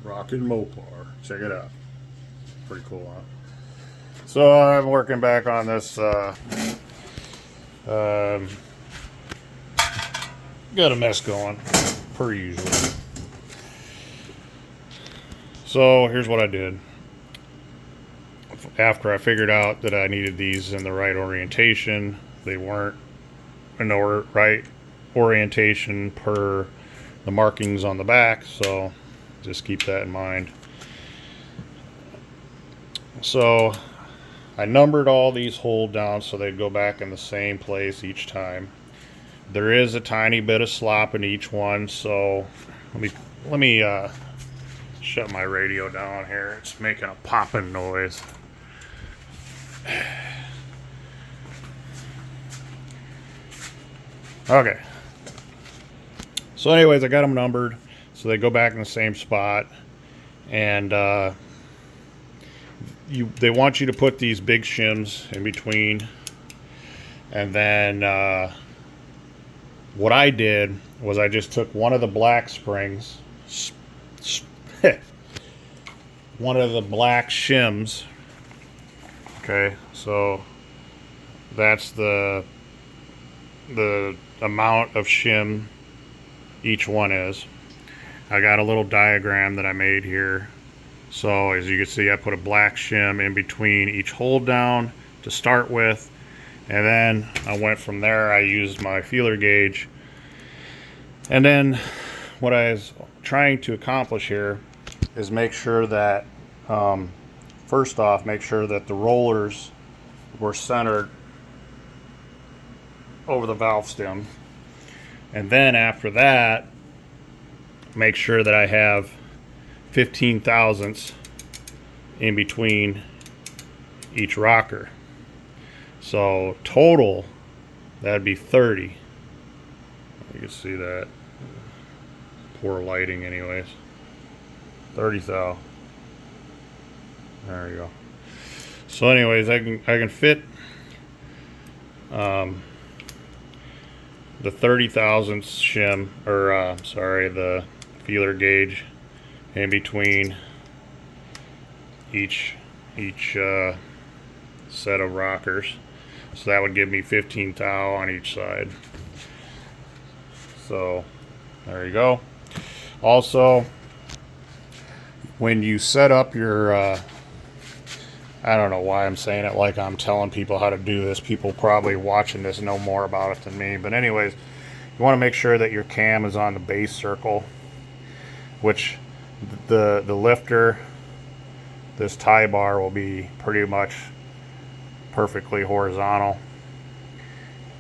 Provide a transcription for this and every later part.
Rockin' Mopar. Check it out. Pretty cool, huh? So I'm working back on this. Um, got a mess going, per usual. So here's what I did. After I figured out that I needed these in the right orientation, they weren't in the right orientation per the markings on the back, so just keep that in mind. So I numbered all these holes down so they'd go back in the same place each time. There is a tiny bit of slop in each one, so let me shut my radio down here. It's making a popping noise. Okay. So anyways, I got them numbered so they go back in the same spot, and they want you to put these big shims in between, and then what I did was I just took one of the black springs, one of the black shims. Okay, so that's the amount of shim each one is. I got a little diagram that I made here. So as you can see, I put a black shim in between each hold down to start with, and then I went from there. I used my feeler gauge, and then what I was trying to accomplish here is make sure that first off, make sure that the rollers were centered over the valve stem, and then after that, make sure that I have 15 thousandths in between each rocker. So total, that'd be 30. You can see that. Poor lighting anyways. 30 thou. There you go. So anyways, I can fit the 30 thousandths shim, or sorry, the feeler gauge in between each set of rockers. So that would give me 15 thou on each side. So there you go. Also, when you set up your I don't know why I'm saying it like I'm telling people how to do this. People probably watching this know more about it than me. But anyways, you want to make sure that your cam is on the base circle, which the lifter, this tie bar will be pretty much perfectly horizontal.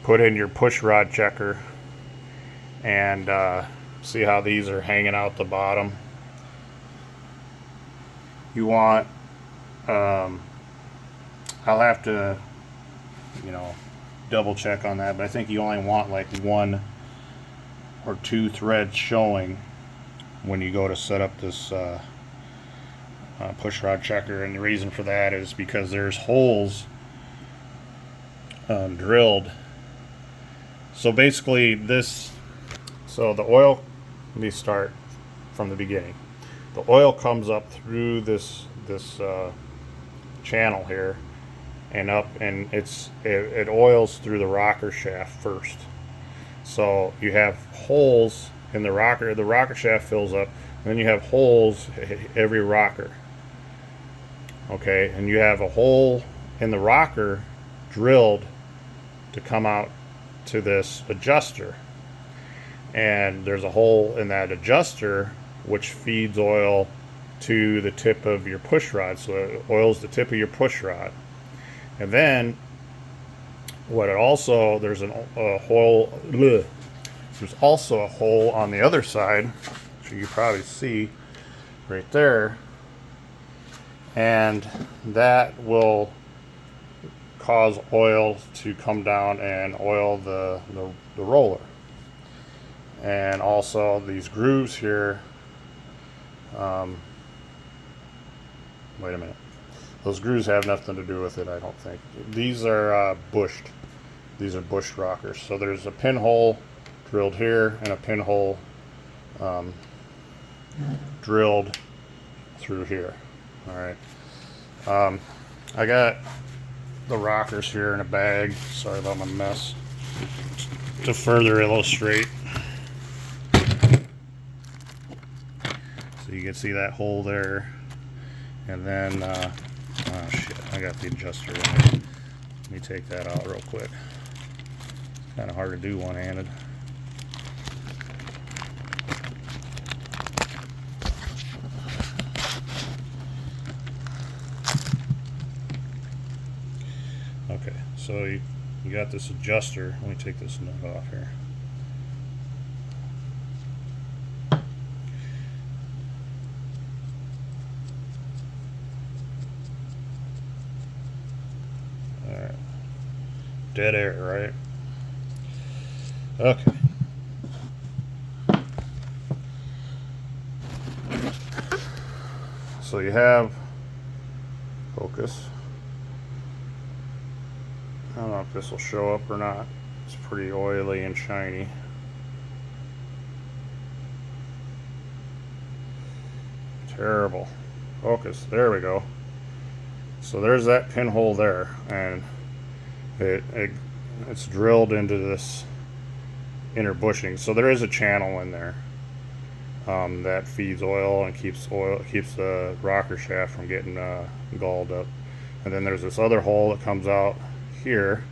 Put in your push rod checker and see how these are hanging out the bottom. You want I'll have to, double check on that, but I think you only want like 1 or 2 threads showing when you go to set up this push rod checker, and the reason for that is because there's holes drilled. So basically so the oil, let me start from the beginning. The oil comes up through this channel here and up, and it oils through the rocker shaft first. So you have holes in the rocker shaft fills up, and then you have holes every rocker. Okay, and you have a hole in the rocker drilled to come out to this adjuster, and there's a hole in that adjuster which feeds oil to the tip of your push rod, so it oils the tip of your push rod. And then there's a hole. There's also a hole on the other side, which you probably see right there, and that will cause oil to come down and oil the roller. And also these grooves here. Wait a minute. Those grooves have nothing to do with it, I don't think. These are bushed. These are bushed rockers. So there's a pinhole drilled here and a pinhole drilled through here. All right. I got the rockers here in a bag. Sorry about my mess. To further illustrate, so you can see that hole there, and then oh shit, I got the adjuster in there. Let me take that out real quick. It's kind of hard to do one-handed. Okay, so you got this adjuster. Let me take this nut off here. Alright. Dead air, right? Okay. So you have focus. I don't know if this will show up or not. It's pretty oily and shiny. Terrible. Focus. There we go. So there's that pinhole there, and it's drilled into this inner bushing. So there is a channel in there that feeds oil and keeps the rocker shaft from getting galled up. And then there's this other hole that comes out here.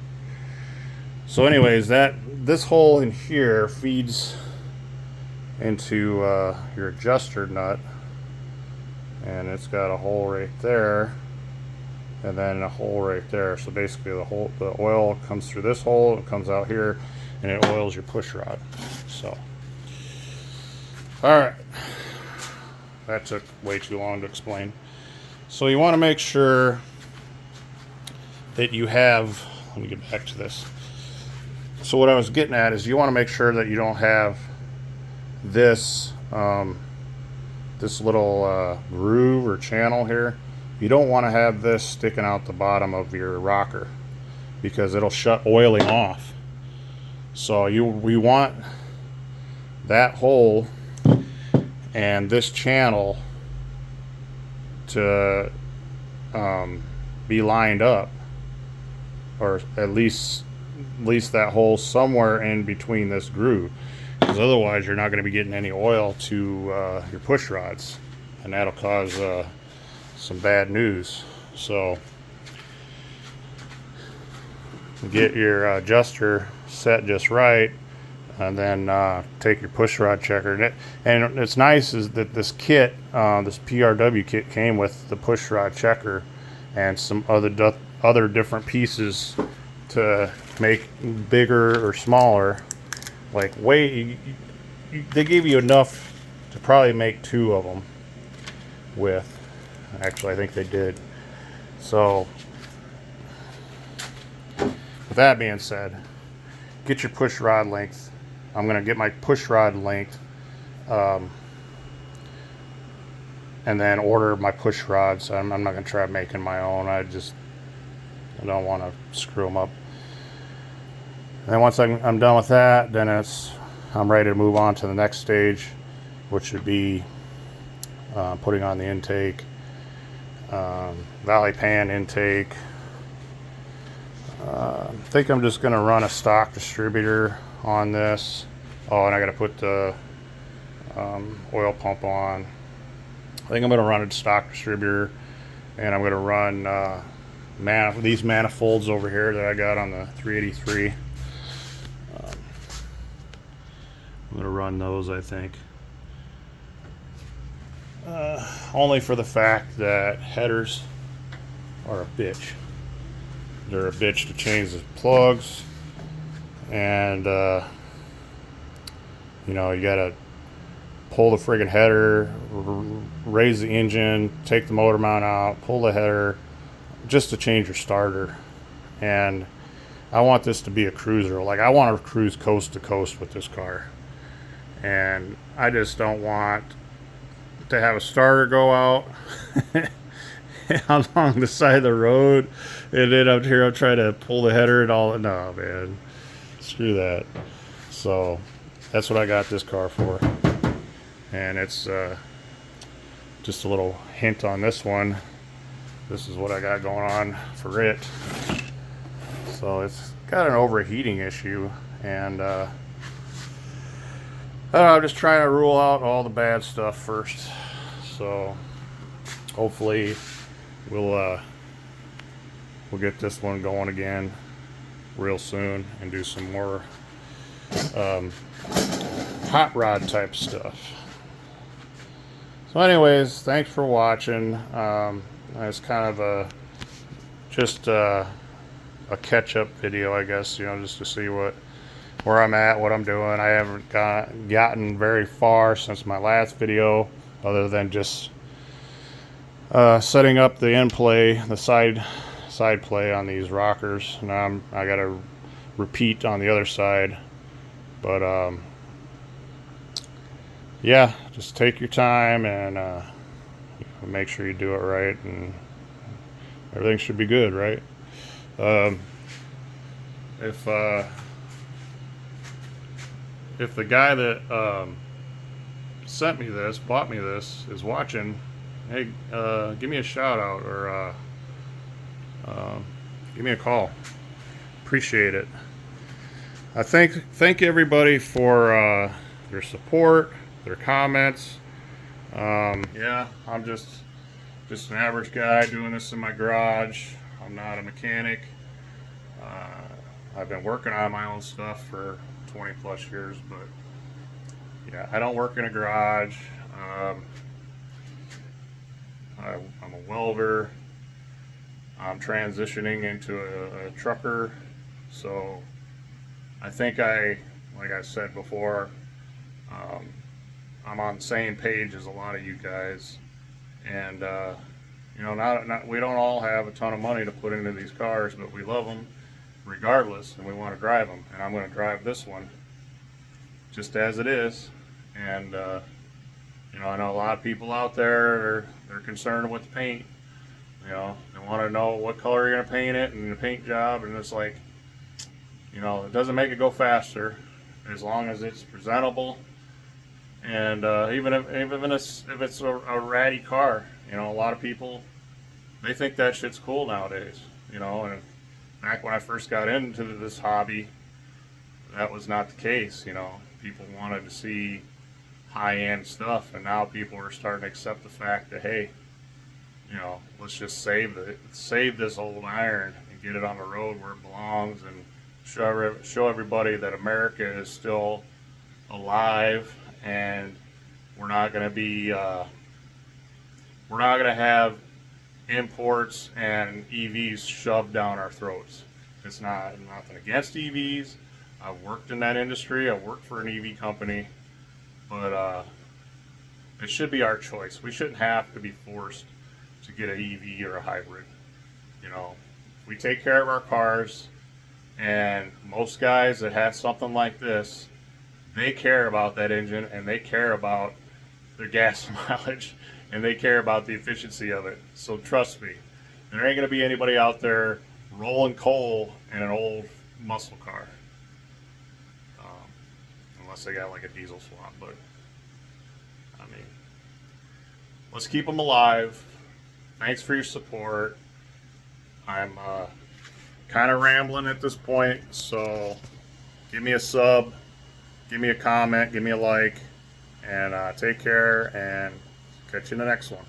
So anyways, this hole in here feeds into your adjuster nut, and it's got a hole right there and then a hole right there. So basically the oil comes through this hole, it comes out here, and it oils your push rod. So alright, that took way too long to explain. So you want to make sure that you have, let me get back to this. So what I was getting at is you want to make sure that you don't have this this little groove or channel here. You don't want to have this sticking out the bottom of your rocker, because it'll shut oiling off. So we want that hole and this channel to be lined up, or at least that hole somewhere in between this groove, because otherwise you're not going to be getting any oil to your push rods, and that'll cause some bad news. So get your adjuster set just right, and then take your push rod checker. And it's nice is that this kit, this PRW kit, came with the push rod checker and some other different pieces to make bigger or smaller. Like they gave you enough to probably make 2 of them with. Actually, I think they did. So with that being said, get your push rod length. I'm going to get my push rod length and then order my push rods. I'm not going to try making my own. I don't want to screw them up. And then once I'm done with that, then I'm ready to move on to the next stage, which would be putting on the intake, valley pan intake. I think I'm just going to run a stock distributor on this. Oh, and I got to put the oil pump on. I think I'm going to run a stock distributor, and I'm going to run these manifolds over here that I got on the 383. I'm going to run those, I think. Only for the fact that headers are a bitch. They're a bitch to change the plugs, and you know, you gotta pull the friggin' header, raise the engine, take the motor mount out, pull the header, just to change your starter. And I want this to be a cruiser. Like, I want to cruise coast to coast with this car, and I just don't want to have a starter go out along the side of the road, and then up here I'm trying to pull the header and all. No, man, screw that. So that's what I got this car for, and it's to just a little hint on this one. This is what I got going on for it. So it's got an overheating issue, and I'm just trying to rule out all the bad stuff first. So hopefully we'll get this one going again real soon and do some more hot rod type stuff. So anyways, thanks for watching. It's kind of just a catch-up video, I guess, you know, just to see where I'm at, what I'm doing. I haven't gotten very far since my last video, other than just setting up the end play, the side play on these rockers. Now I got to repeat on the other side, but yeah, just take your time and make sure you do it right, and everything should be good, right? If the guy that sent me this, bought me this, is watching, hey, give me a shout out, or give me a call. Appreciate it. I thank everybody for their support, their comments. Yeah, I'm just an average guy doing this in my garage. I'm not a mechanic. I've been working on my own stuff for 20 plus years, but yeah, I don't work in a garage. I'm a welder. I'm transitioning into a trucker, so I think like I said before, I'm on the same page as a lot of you guys, and you know, we don't all have a ton of money to put into these cars, but we love them regardless, and we want to drive them. And I'm going to drive this one just as it is. And you know, I know a lot of people out there, they're concerned with the paint. You know, they want to know what color you're going to paint it and the paint job, and it's like, you know, it doesn't make it go faster as long as it's presentable. And even if it's a ratty car, you know, a lot of people, they think that shit's cool nowadays, you know. And back when I first got into this hobby, that was not the case. You know, people wanted to see high-end stuff, and now people are starting to accept the fact that, hey, you know, let's just save this old iron and get it on the road where it belongs, and show everybody that America is still alive, and we're not going to have imports and EVs shoved down our throats. It's nothing against EVs. I've worked in that industry. I worked for an EV company, but it should be our choice. We shouldn't have to be forced to get an EV or a hybrid. You know, we take care of our cars, and most guys that have something like this, they care about that engine, and they care about their gas mileage, and they care about the efficiency of it. So trust me, there ain't gonna be anybody out there rolling coal in an old muscle car, unless they got like a diesel swap. But I mean, let's keep them alive. Thanks for your support. I'm kind of rambling at this point, so give me a sub, give me a comment, give me a like, and take care, and catch you in the next one.